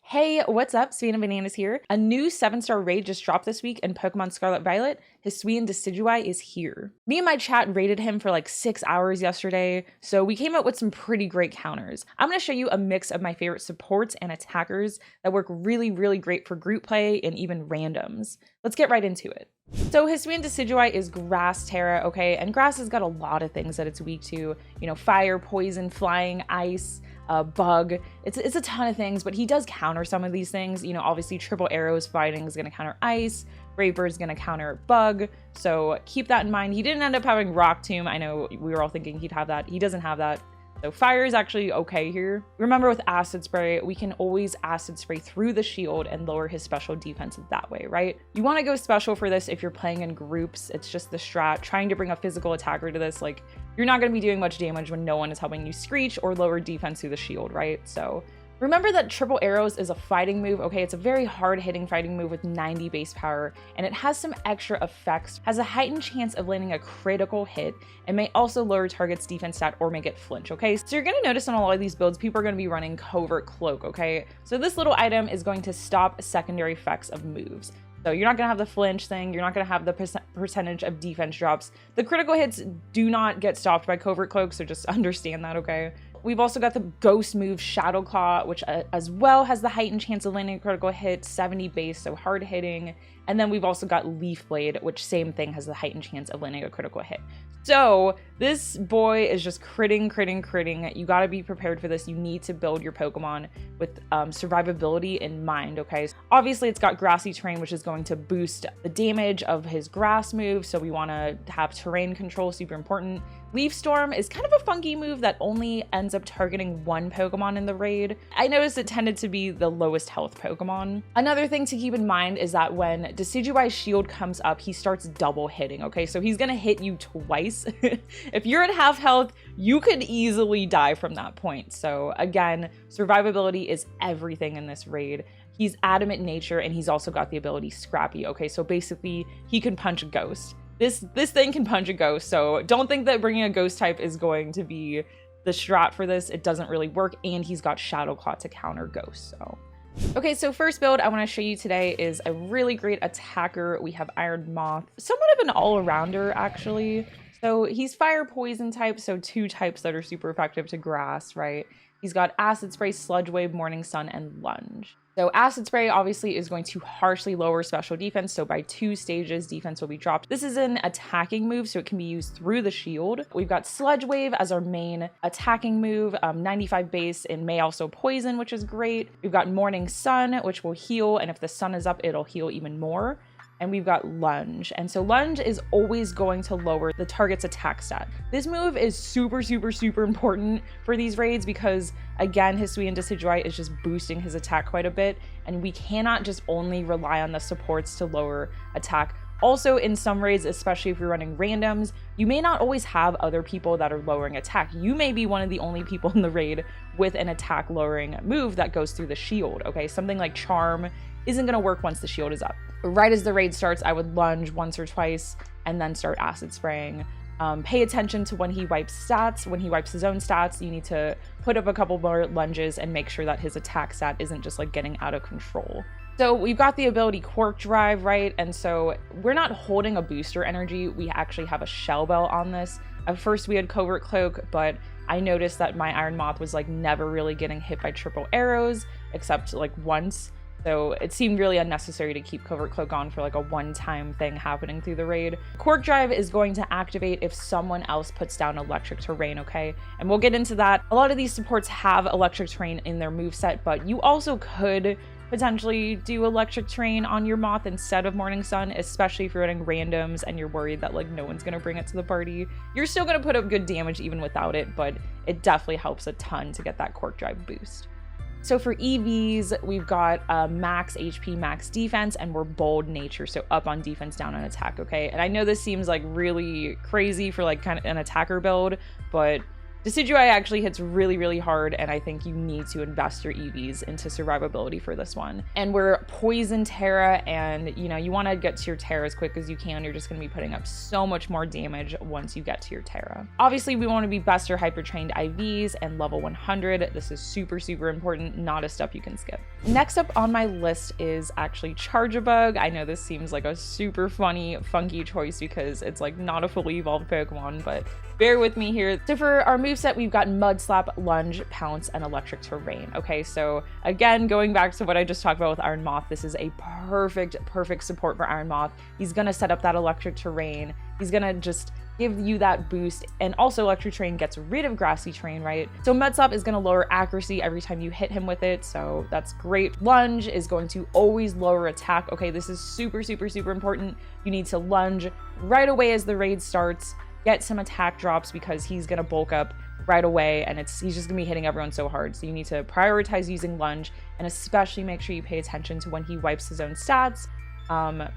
Hey, what's up? Savannah Bananas here. A new 7-star raid just dropped this week in Pokemon Scarlet Violet. Hisuian Decidueye is here. Me and my chat raided him for like 6 hours yesterday, so we came up with some pretty great counters. I'm going to show you a mix of my favorite supports and attackers that work really great for group play and even randoms. Let's get right into it. So Hisuian Decidueye is Grass Terra, okay? And grass has got a lot of things that it's weak to. You know, fire, poison, flying, ice, bug. It's a ton of things, but he does counter some of these things. You know, obviously triple arrows fighting is going to counter ice. Brave Bird is going to counter bug. So keep that in mind. He didn't end up having Rock Tomb. I know we were all thinking he'd have that. He doesn't have that. So fire is actually okay here. Remember with Acid Spray, we can always Acid Spray through the shield and lower his special defense that way, right? You want to go special for this if you're playing in groups. It's just the strat. Trying to bring a physical attacker to this, like, you're not going to be doing much damage when no one is helping you Screech or lower defense through the shield, right? So remember that triple arrows is a fighting move, okay? It's a very hard-hitting fighting move with 90 base power, and it has some extra effects, has a heightened chance of landing a critical hit, and may also lower target's defense stat or make it flinch, okay? So you're gonna notice on a lot of these builds, people are gonna be running Covert Cloak, okay? So this little item is going to stop secondary effects of moves. So you're not gonna have the flinch thing, you're not gonna have the percentage of defense drops. The critical hits do not get stopped by Covert Cloak, so just understand that, okay? We've also got the ghost move Shadow Claw, which as well has the heightened chance of landing a critical hit, 70 base, so hard hitting. And then we've also got Leaf Blade, which same thing has the heightened chance of landing a critical hit. So this boy is just critting. You gotta be prepared for this. You need to build your Pokemon with survivability in mind, okay? Obviously it's got grassy terrain, which is going to boost the damage of his grass move. So we wanna have terrain control, super important. Leaf Storm is kind of a funky move that only ends up targeting one Pokemon in the raid. I noticed it tended to be the lowest health Pokemon. Another thing to keep in mind is that when Decidueye's shield comes up, he starts double hitting, okay? So he's gonna hit you twice. If you're at half health, you could easily die from that point. So again, survivability is everything in this raid. He's adamant nature, and he's also got the ability Scrappy, okay? So basically, he can punch a ghost. This thing can punch a ghost, so don't think that bringing a ghost type is going to be the strat for this. It doesn't really work, and he's got Shadow Claw to counter ghosts, so. Okay, so first build I want to show you today is a really great attacker. We have Iron Moth, somewhat of an all-arounder, actually. So he's fire poison type, so two types that are super effective to grass, right? He's got Acid Spray, Sludge Wave, Morning Sun, and Lunge. So Acid Spray obviously is going to harshly lower special defense, so by 2 stages, defense will be dropped. This is an attacking move, so it can be used through the shield. We've got Sludge Wave as our main attacking move, 95 base, and may also poison, which is great. We've got Morning Sun, which will heal, and if the sun is up, it'll heal even more. And we've got Lunge. And so Lunge is always going to lower the target's attack stat. This move is super important for these raids because, again, Hisuian Decidueye is just boosting his attack quite a bit, and we cannot just only rely on the supports to lower attack. Also, in some raids, especially if you're running randoms, you may not always have other people that are lowering attack. You may be one of the only people in the raid with an attack lowering move that goes through the shield, okay? Something like Charm isn't gonna work once the shield is up. Right as the raid starts, I would lunge once or twice and then start acid spraying. Pay attention to when he wipes stats. When he wipes his own stats, you need to put up a couple more lunges and make sure that his attack stat isn't just like getting out of control. So we've got the ability Quark Drive, right? And so we're not holding a booster energy. We actually have a Shell Bell on this. At first we had Covert Cloak, but I noticed that my Iron Moth was like never really getting hit by triple arrows, except like once. So it seemed really unnecessary to keep Covert Cloak on for like a one-time thing happening through the raid. Quark Drive is going to activate if someone else puts down Electric Terrain, okay? And we'll get into that. A lot of these supports have Electric Terrain in their moveset, but you also could potentially do Electric Terrain on your Moth instead of Morning Sun, especially if you're running randoms and you're worried that like no one's gonna bring it to the party. You're still gonna put up good damage even without it, but it definitely helps a ton to get that Quark Drive boost. So for EVs, we've got max HP, max defense, and we're bold nature, so up on defense, down on attack, okay? And I know this seems like really crazy for like kind of an attacker build, but Decidueye actually hits really, really hard, and I think you need to invest your EVs into survivability for this one. And we're Poison Terra, and you know, you want to get to your Terra as quick as you can. You're just going to be putting up so much more damage once you get to your Terra. Obviously, we want to be best or hyper trained IVs and level 100. This is super, super important, not a step you can skip. Next up on my list is actually Charjabug. I know this seems like a super funny, funky choice because it's like not a fully evolved Pokemon, but bear with me here. So for our moveset, we've got Mud Slap, Lunge, Pounce, and Electric Terrain. Okay, so again, going back to what I just talked about with Iron Moth, this is a perfect support for Iron Moth. He's gonna set up that Electric Terrain. He's gonna just give you that boost, and also Electric Terrain gets rid of Grassy Terrain, right? So Mud Slap is gonna lower accuracy every time you hit him with it, so that's great. Lunge is going to always lower attack. Okay, this is super, super, super important. You need to lunge right away as the raid starts. Get some attack drops because he's gonna bulk up right away, and he's just gonna be hitting everyone so hard. So you need to prioritize using Lunge, and especially make sure you pay attention to when he wipes his own stats.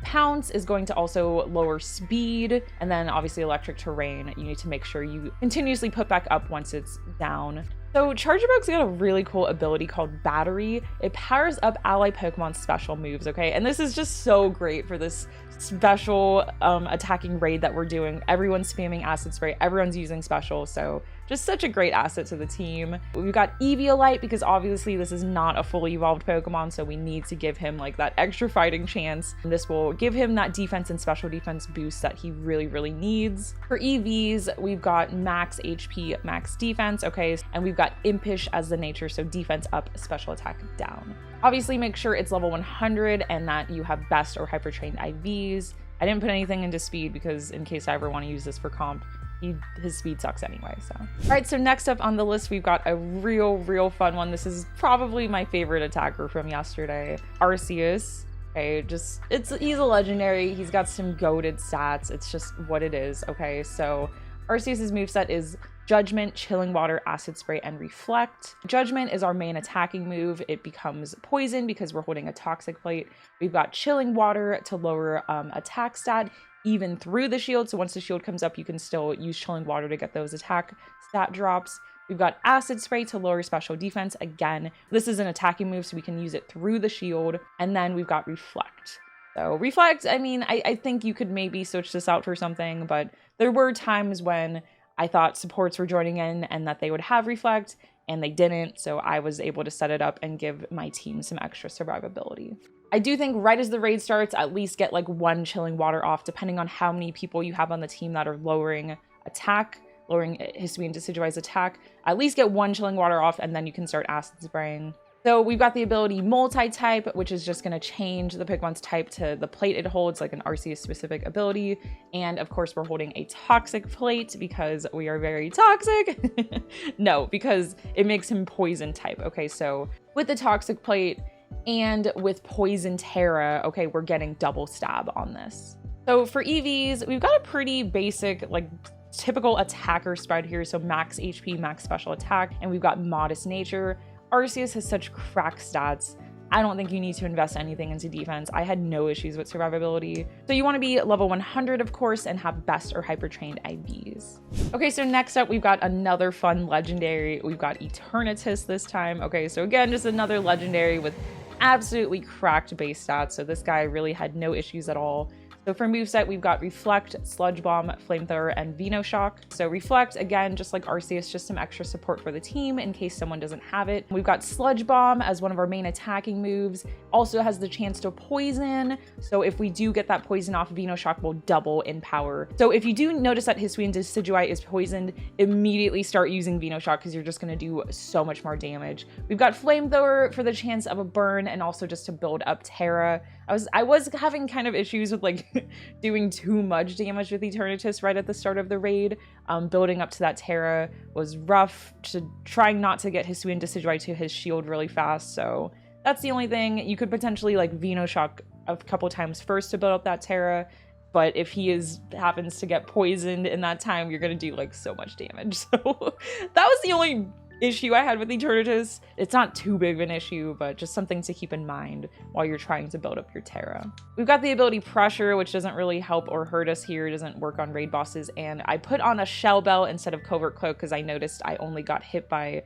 Pounce is going to also lower speed, and then obviously Electric Terrain, you need to make sure you continuously put back up once it's down. So Charjabug's got a really cool ability called Battery. It powers up ally Pokemon's special moves, okay? And this is just so great for this special attacking raid that we're doing. Everyone's spamming Acid Spray, everyone's using special, so just such a great asset to the team. We've got Eviolite because obviously this is not a fully evolved Pokemon, so we need to give him like that extra fighting chance. And this will give him that defense and special defense boost that he really, really needs. For EVs, we've got max HP, max defense, okay? And we've got Impish as the nature, so defense up, special attack down. Obviously make sure it's level 100 and that you have best or hyper trained IVs. I didn't put anything into speed because in case I ever want to use this for comp, his speed sucks anyway, so. All right, so next up on the list, we've got a real fun one. This is probably my favorite attacker from yesterday, Arceus. Okay, he's a legendary. He's got some goated stats. It's just what it is, okay? So Arceus's moveset is Judgment, Chilling Water, Acid Spray, and Reflect. Judgment is our main attacking move. It becomes poison because we're holding a Toxic Plate. We've got Chilling Water to lower attack stat, even through the shield. So once the shield comes up, you can still use Chilling Water to get those attack stat drops. We've got Acid Spray to lower special defense. Again, this is an attacking move, so we can use it through the shield. And then we've got Reflect. So Reflect, I mean, I think you could maybe switch this out for something, but there were times when I thought supports were joining in and that they would have Reflect, and they didn't. So I was able to set it up and give my team some extra survivability. I do think right as the raid starts, at least get like one Chilling Water off, depending on how many people you have on the team that are lowering attack, lowering Hisuian Decidueye's attack. At least get one Chilling Water off, and then you can start Acid Spraying. So we've got the ability Multi-Type, which is just going to change the Pokemon's type to the plate it holds, like an Arceus specific ability. And of course, we're holding a Toxic Plate because we are very toxic. No, because it makes him Poison type. Okay, so with the Toxic Plate and with Poison Terra, okay, we're getting double stab on this. So for EVs, we've got a pretty basic, like, typical attacker spread here. So max HP, max special attack, and we've got Modest Nature. Arceus has such crack stats. I don't think you need to invest anything into defense. I had no issues with survivability. So you want to be level 100, of course, and have best or hyper trained IVs. Okay, so next up, we've got another fun legendary. We've got Eternatus this time. Okay, so again, just another legendary with absolutely cracked base stats. So this guy really had no issues at all. So for moveset, we've got Reflect, Sludge Bomb, Flamethrower, and Venoshock. So Reflect, again, just like Arceus, just some extra support for the team in case someone doesn't have it. We've got Sludge Bomb as one of our main attacking moves. Also has the chance to poison. So if we do get that poison off, Venoshock will double in power. So if you do notice that Hisuian Decidueye is poisoned, immediately start using Venoshock because you're just going to do so much more damage. We've got Flamethrower for the chance of a burn and also just to build up Terra. I was having kind of issues with like doing too much damage with Eternatus right at the start of the raid. Building up to that Terra was rough, trying not to get Hisuian Decidueye to his shield really fast. So that's the only thing. You could potentially like Venoshock a couple times first to build up that Terra, but if he happens to get poisoned in that time, you're gonna do like so much damage. So that was the only issue I had with Eternatus. It's not too big of an issue, but just something to keep in mind while you're trying to build up your Terra. We've got the ability Pressure, which doesn't really help or hurt us here. It doesn't work on raid bosses. And I put on a Shell Bell instead of Covert Cloak because I noticed I only got hit by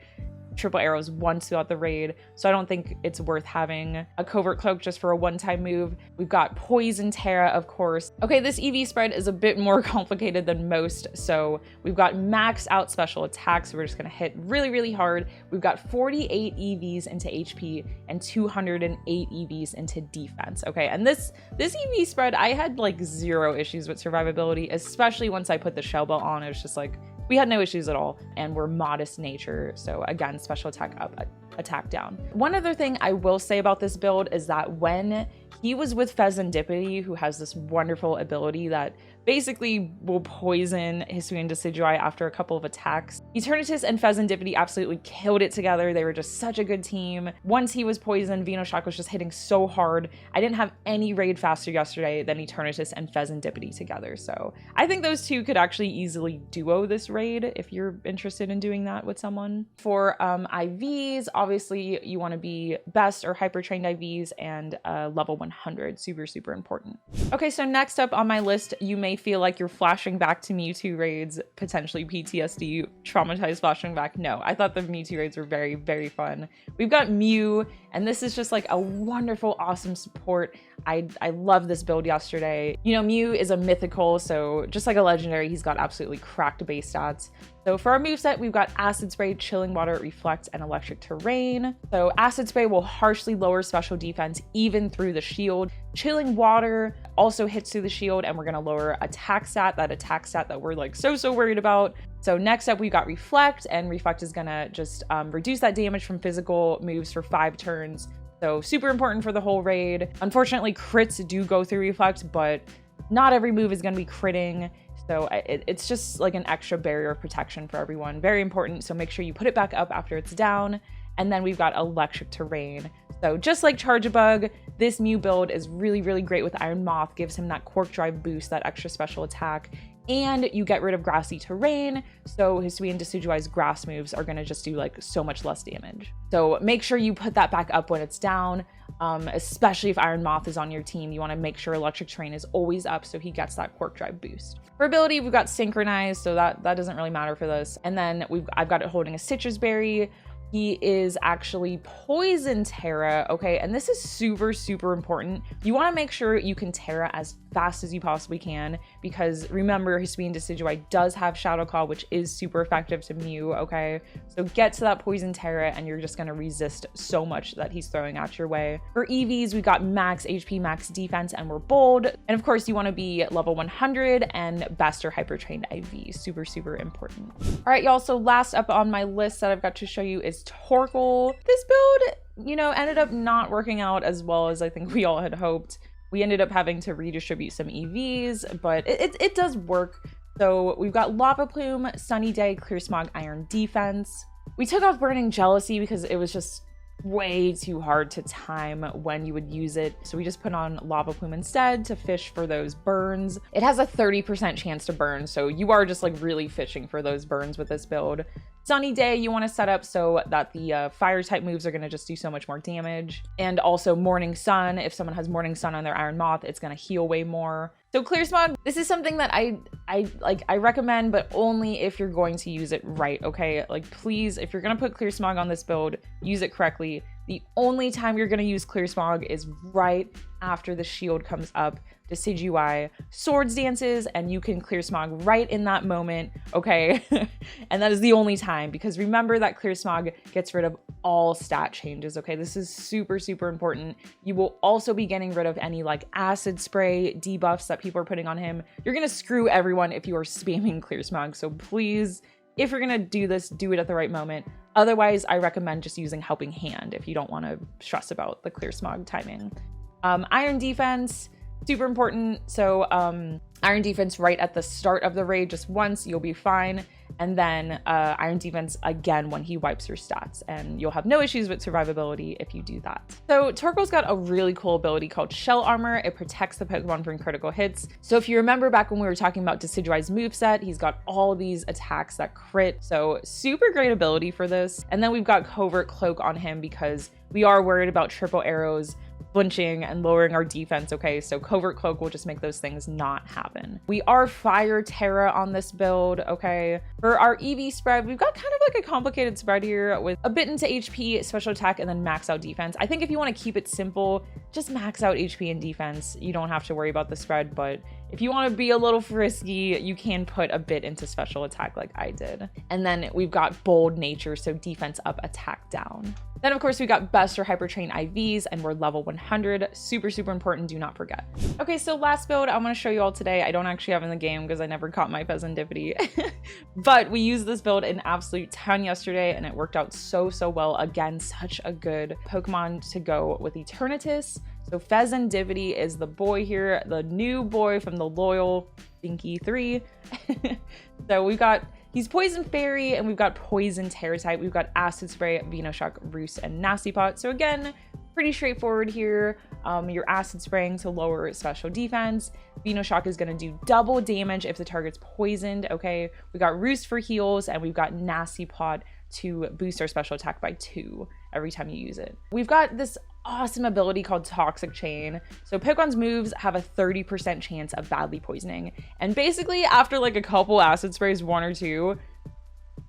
triple arrows once throughout the raid, so I don't think it's worth having a Covert Cloak just for a one-time move. We've got Poison Terra, of course. Okay, this EV spread is a bit more complicated than most, so we've got maxed out special attacks, so we're just gonna hit really, really hard. We've got 48 EVs into HP and 208 EVs into defense, okay? And this EV spread, I had like 0 issues with survivability, especially once I put the Shell Bell on. It was just like, we had no issues at all, and we're modest nature, so again, special attack up, attack down. One other thing I will say about this build is that when he was with Fezandipiti, who has this wonderful ability that basically will poison Hisuian Decidueye after a couple of attacks, Eternatus and Fezandipiti absolutely killed it together. They were just such a good team. Once he was poisoned, Venoshock was just hitting so hard. I didn't have any raid faster yesterday than Eternatus and Fezandipiti together, so I think those two could actually easily duo this raid if you're interested in doing that with someone. For IVs, obviously you want to be best or hyper trained IVs and level 100, super important. Okay, so next up on my list, you may feel like you're flashing back to Mewtwo raids, potentially PTSD, traumatized flashing back. No, I thought the Mewtwo raids were very fun. We've got Mew, and this is just like a wonderful, awesome support. I love this build yesterday. You know, Mew is a mythical, so just like a legendary, he's got absolutely cracked base stats. So for our moveset, we've got Acid Spray, Chilling Water, Reflect, and Electric Terrain. So Acid Spray will harshly lower special defense even through the shield. Chilling Water also hits through the shield, and we're gonna lower attack stat, that attack stat that we're like so worried about. So next up, we've got Reflect, and Reflect is gonna just reduce that damage from physical moves for 5 turns. So super important for the whole raid. Unfortunately, crits do go through Reflect, but not every move is gonna be critting. So it's just like an extra barrier of protection for everyone. Very important, so make sure you put it back up after it's down. And then we've got Electric Terrain. So just like Charjabug, this Mew build is really great with Iron Moth, gives him that Quark Drive boost, that extra special attack. And you get rid of Grassy Terrain, so Hisuian Decidueye's grass moves are gonna just do like so much less damage. So make sure you put that back up when it's down, especially if Iron Moth is on your team. You wanna make sure Electric Terrain is always up so he gets that Quark Drive boost. For ability, we've got Synchronize, so that doesn't really matter for this. And then I've got it holding a Citrus Berry. He is actually Poison Terra, okay? And this is super important. You want to make sure you can Terra as fast as you possibly can, because remember, Hisuian Decidueye does have Shadow Claw, which is super effective to Mew, okay? So get to that Poison Terra, and you're just going to resist so much that he's throwing out your way. For EVs, we got max HP, max defense, and we're bold. And of course, you want to be level 100 and best or hyper trained IV. Super important. All right, y'all. So last up on my list that I've got to show you is Torkoal. This build, you know, ended up not working out as well as I think we all had hoped. We ended up having to redistribute some EVs, but it does work. So we've got Lava Plume, Sunny Day, Clear Smog, Iron Defense. We took off Burning Jealousy because it was just way too hard to time when you would use it. So we just put on Lava Plume instead to fish for those burns. It has a 30% chance to burn, so you are just like really fishing for those burns with this build. Sunny Day, you want to set up so that the fire type moves are going to just do so much more damage. And also Morning Sun, if someone has Morning Sun on their Iron Moth, it's going to heal way more. So Clear Smog, this is something that I recommend, but only if you're going to use it right, okay? Like please, if you're going to put Clear Smog on this build, use it correctly. The only time you're going to use Clear Smog is right after the shield comes up. Decidueye Swords dances, and you can Clear Smog right in that moment, okay? And that is the only time, because remember that Clear Smog gets rid of all stat changes, okay? This is super important. You will also be getting rid of any like Acid Spray debuffs that people are putting on him. You're gonna screw everyone if you are spamming Clear Smog, so please, if you're gonna do this, do it at the right moment. Otherwise, I recommend just using Helping Hand if you don't want to stress about the Clear Smog timing. Iron Defense, super important. So Iron Defense right at the start of the raid, just once, you'll be fine. and then Iron Defense again when he wipes your stats, and you'll have no issues with survivability if you do that. So Torkoal's got a really cool ability called Shell Armor. It protects the Pokemon from critical hits. So if you remember back when we were talking about Decidueye's moveset, he's got all these attacks that crit, so super great ability for this. And then we've got Covert Cloak on him because we are worried about triple arrows flinching and lowering our defense, okay? So Covert Cloak will just make those things not happen. We are Fire Terra on this build, okay? For our EV spread, we've got kind of like a complicated spread here with a bit into HP, special attack, and then max out defense. I think if you want to keep it simple, just max out HP and defense. You don't have to worry about the spread, but if you want to be a little frisky, you can put a bit into special attack like I did. And then we've got Bold Nature, so defense up, attack down. Then of course we got Best or Hyper Train IVs, and we're level 100. Super, super important, do not forget. Okay, so last build I'm gonna show you all today. I don't actually have in the game because I never caught my Fezandipiti. But we used this build in absolute ton yesterday and it worked out so, so well. Again, such a good Pokemon to go with Eternatus. So Fezandipiti is the boy here, the new boy from the loyal Dinky 3. So we've got, he's Poison Fairy, and we've got Poison Terror type. We've got Acid Spray, Venoshock, Roost, and Nasty Pot. So again, pretty straightforward here. You're Acid Spraying to lower special defense. Venoshock is going to do double damage if the target's poisoned, okay? We got Roost for heals, and we've got Nasty Pot to boost our special attack by 2 every time you use it. We've got this awesome ability called Toxic Chain. So Pokemon's moves have a 30% chance of badly poisoning. And basically after like a couple acid sprays, 1 or 2,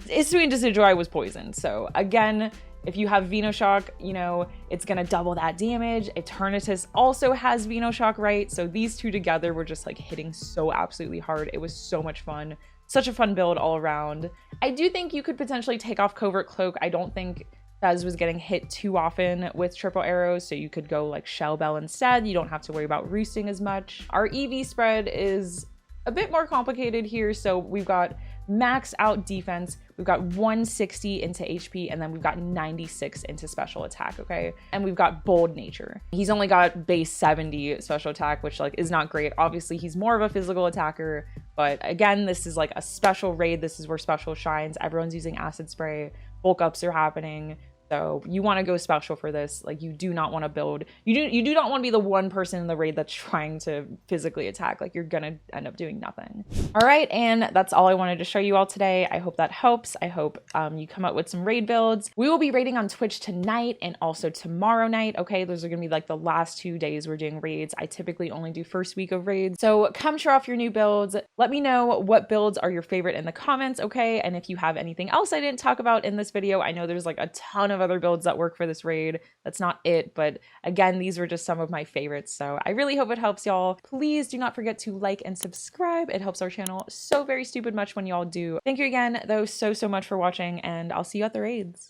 Hisuian Decidueye was poisoned. So again, if you have Venoshock, you know, it's gonna double that damage. Eternatus also has Venoshock, right? So these two together were just like hitting so absolutely hard. It was so much fun. Such a fun build all around. I do think you could potentially take off Covert Cloak. I don't think Fez was getting hit too often with triple arrows, so you could go like Shell Bell instead. You don't have to worry about roosting as much. Our EV spread is a bit more complicated here. So we've got max out defense, we've got 160 into HP, and then we've got 96 into special attack, okay? And we've got Bold Nature. He's only got base 70 special attack, which like is not great. Obviously he's more of a physical attacker, but again, this is like a special raid. This is where special shines. Everyone's using Acid Spray, bulk ups are happening. So you want to go special for this. Like you do not want to build, you do not want to be the one person in the raid that's trying to physically attack. Like you're gonna end up doing nothing. All right, and that's all I wanted to show you all today. I hope that helps. I hope you come up with some raid builds. We will be raiding on Twitch tonight and also tomorrow night. Okay, those are gonna be like the last 2 days we're doing raids. I typically only do first week of raids. So come show off your new builds. Let me know what builds are your favorite in the comments, okay? And if you have anything else I didn't talk about in this video, I know there's like a ton of other builds that work for this raid. That's not it, but again, these were just some of my favorites. So I really hope it helps y'all. Please do not forget to like and subscribe. It helps our channel so very stupid much when y'all do. Thank you again though so much for watching, and I'll see you at the raids.